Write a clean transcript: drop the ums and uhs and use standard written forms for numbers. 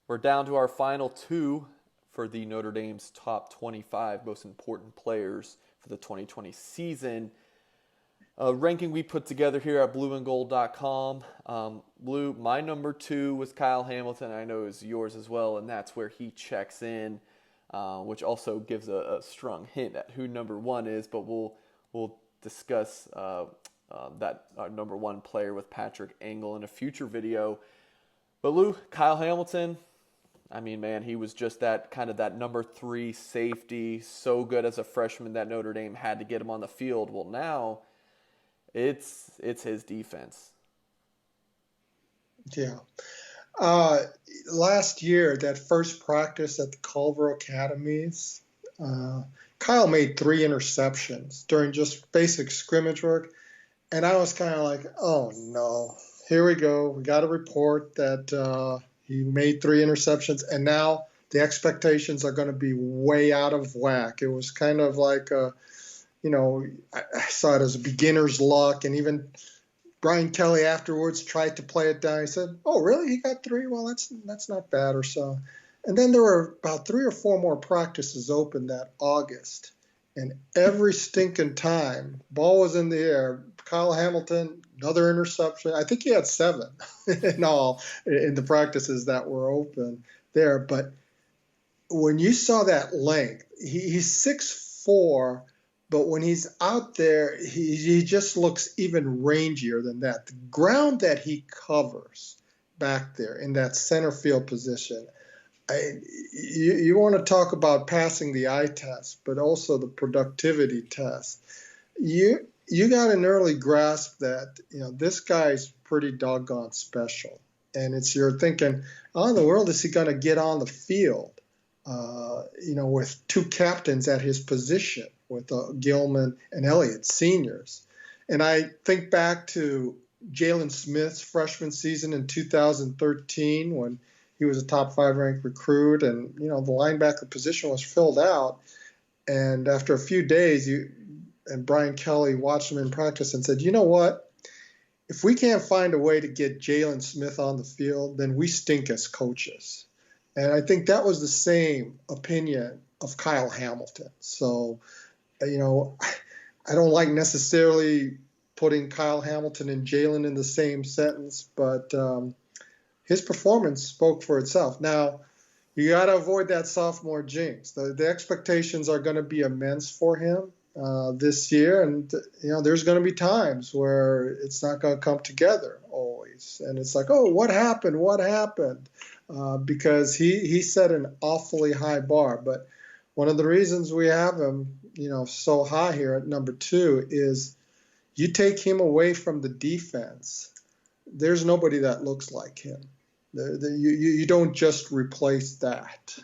We're down to our final two for the Notre Dame's top 25 most important players for the 2020 season. Ranking we put together here at blueandgold.com. Blue, my number two was Kyle Hamilton. I know is yours as well, and that's where he checks in, which also gives a strong hint at who number one is. But we'll discuss that our number one player with Patrick Engel in a future video. But Lou, Kyle Hamilton, I mean, man, he was just that kind of that number three safety, so good as a freshman that Notre Dame had to get him on the field. Well, now it's his defense. Yeah. Last year, that first practice at the Culver Academies, Kyle made 3 interceptions during just basic scrimmage work. And I was kind of like, oh no, here we go. We got a report that he made 3 interceptions, and now the expectations are going to be way out of whack. It was kind of like, I saw it as a beginner's luck, and even Brian Kelly afterwards tried to play it down. He said, "Oh, really? He got 3? Well, that's not bad or so." And then there were about 3 or 4 more practices open that August, and every stinking time, ball was in the air. Kyle Hamilton, another interception. I think he had 7 in all in the practices that were open there. But when you saw that length, he's 6'4", but when he's out there, he just looks even rangier than that. The ground that he covers back there in that center field position, you want to talk about passing the eye test, but also the productivity test. You got an early grasp that this guy's pretty doggone special, and you're thinking, how in the world is he going to get on the field? With 2 captains at his position, with Gilman and Elliott, seniors. And I think back to Jalen Smith's freshman season in 2013 when he was a top 5 ranked recruit, and the linebacker position was filled out. And after a few days, and Brian Kelly watched him in practice and said, "You know what? If we can't find a way to get Jalen Smith on the field, then we stink as coaches." And I think that was the same opinion of Kyle Hamilton. So, I don't like necessarily putting Kyle Hamilton and Jalen in the same sentence, but his performance spoke for itself. Now, you got to avoid that sophomore jinx. The expectations are going to be immense for him this year, and there's going to be times where it's not going to come together always, and it's like, oh, what happened? What happened? Because he set an awfully high bar. But one of the reasons we have him, so high here at number 2 is you take him away from the defense, there's nobody that looks like him. You don't just replace that.